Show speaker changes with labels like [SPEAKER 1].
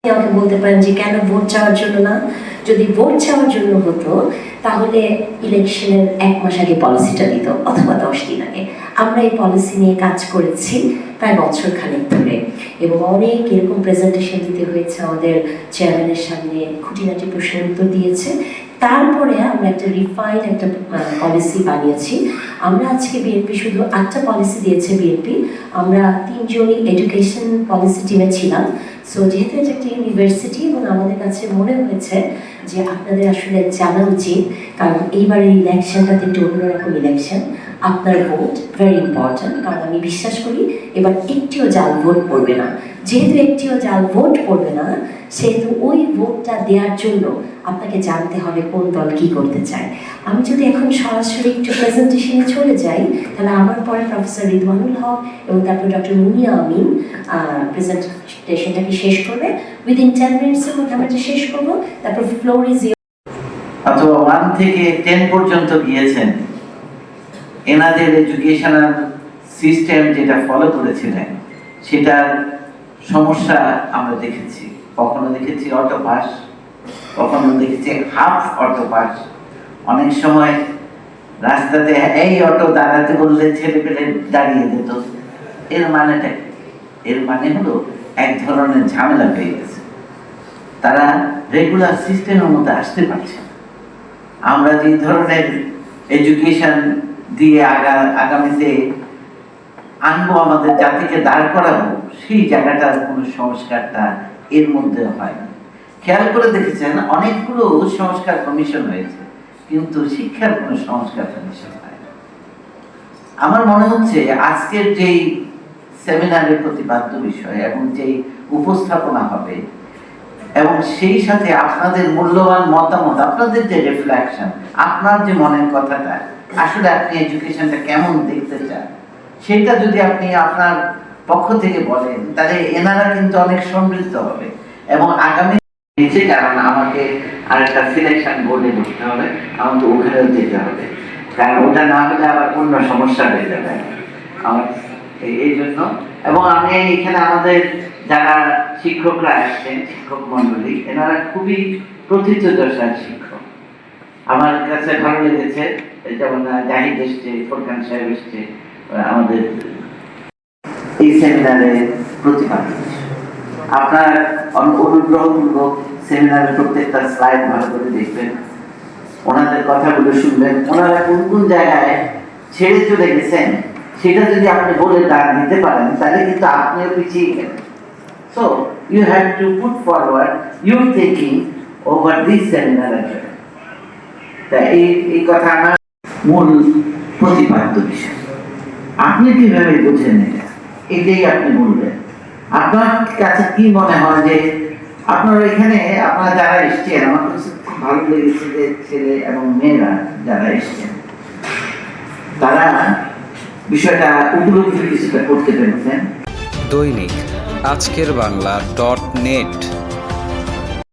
[SPEAKER 1] আমাকে বলতে পারেন যে কেন ভোট চাওয়ার জন্য না? যদি ভোট চাওয়ার জন্য হতো তাহলে ইলেকশনের 1 মাস আগে পলিসিটা দিত অথবা 10 দিন আগে। আমরা এই পলিসি নিয়ে কাজ করেছি প্রায় বছর খানেক ধরে এবং অনেক এরকম প্রেজেন্টেশন দিতে হয়েছে আমাদের চেয়ারম্যানের সামনে, খুঁটিনাটি প্রশ্নের উত্তর দিয়েছে। তারপরে আমরা একটা রিফাইন্ড একটা পলিসি বানিয়েছি। আমরা আজকে বিএনপি শুধু 8টা পলিসি দিয়েছে বিএনপি, আমরা 3 জনই এডুকেশন পলিসি টিমে ছিলাম। সো যেহেতু এটা একটা ইউনিভার্সিটি এবং আমাদের কাছে মনে হয়েছে যে আপনাদের আসলে জানা উচিত, কারণ এইবারের ইলেকশনটাতে একটু অন্যরকম ইলেকশন। আপনার ভোট ভেরি ইম্পর্ট্যান্ট, কারণ আমি বিশ্বাস করি এবার একটিও জাল ভোট পড়বে না। যেহেতু একটিও জাল ভোট পড়বে না, সেহেতু ওই ভোটটা দেওয়ার জন্য আপনাকে জানতে হবে কোন দল কি করতে চায়। আমি যদি এখন সরাসরি একটু প্রেজেন্টেশনে চলে যাই, তাহলে আমার পরে প্রফেসর রিদওয়ানুল হক এবং তারপর ডক্টর মুনিয়া আমিন প্রেজেন্টেশনটাকে শেষ করবে। উইদিন 10 মিনিটসের মধ্যে আমরা এটা শেষ করবো। তারপর ফ্লোর ইজ
[SPEAKER 2] অথবা 1 থেকে 10 পর্যন্ত গিয়েছেন, এনাদের এডুকেশনাল সিস্টেম যেটা ফলো করেছিলেন সেটার সমস্যা আমরা দেখেছি। কখনো দেখেছি অটো পাস, কখনো দেখেছি হাফ অটো পাস। অনেক সময় রাস্তাতে এই অটো দাঁড়াতে বললে ছেলে পেলে দাঁড়িয়ে যেত। এর মানেটা কি? এর মানে হলো এক ধরনের ঝামেলা হয়ে গেছে, তারা রেগুলার সিস্টেমের মধ্যে আসতে পারছে না। আমরা যে ধরনের এডুকেশন দিয়ে আগামীতে আনবো, আমাদের জাতিকে দাঁড় করাবো, সেই জায়গাটার কোনো সংস্কারটা এর মধ্যে হয় না। খেয়াল করে দেখেছেন অনেকগুলো সংস্কার কমিশন হয়েছে, কিন্তু শিক্ষার কোনো সংস্কার কমিশন হয় না। আমার মনে হচ্ছে আজকের যেই সেমিনারের প্রতিপাদ্য বিষয় এবং যেই উপস্থাপনা হবে এবং সেই সাথে আপনাদের মূল্যবান মতামত, আপনাদের যে রিফ্লেকশন, আপনার যে মনের কথাটা, আসলে আপনি এডুকেশনটা কেমন দেখতে চান, সেটা যদি আপনি আপনার পক্ষ থেকে বলেন, তাহলে এনারা কিন্তু অনেক সমৃদ্ধ হবে এবং আগামী নিচে, কারণ আমাকে আরেকটা সিলেকশন বোর্ডে বসতে হবে, আমাকে ওখানেও যেতে হবে, কারণ ওটা না হলে আবার অন্য সমস্যা হয়ে যাবে আমার এই জন্য। এবং আমি এখানে আমাদের যারা শিক্ষকরা আসছেন, শিক্ষক মন্ডলী, এনারা খুবই প্রথিতযশার শিক্ষক। আমার কাছে ভালো লেগেছে, যেমন জাহিদ এসছে, ফোরকান সাহেব এসছে আমাদের এই সেমিনারে প্রতিবাদ। আপনার অনুগ্রহপূর্বক সেমিনারের প্রত্যেকটা স্লাইড ভালো করে দেখবেন, ওনাদের কথাগুলো শুনবেন, ওনারা কোন কোন জায়গায় ছেড়ে চলে গেছেন সেটা যদি আপনি বলে দিতে পারেন, তাহলে কিন্তু আপনিও পিছিয়ে গেলেন। So you have to put forward your thinking over this seminar as well. এই কথা আমার মূল প্রতিপাদ্য বিষয়। আপনি কিভাবে বুঝেন এটা, এটাই আপনি বলবেন। আপনার কাছে কি মনে হয় যে আপনারা এখানে, আপনারা যারা এসছেন, আমার কাছে খুব ভালো লেগেছে যে ছেলে এবং মেয়েরা যারা এসছেন তারা বিষয়টা উপলব্ধি কিছুটা করতে পেরেছেন।
[SPEAKER 3] দৈনিক আজকের বাংলা .net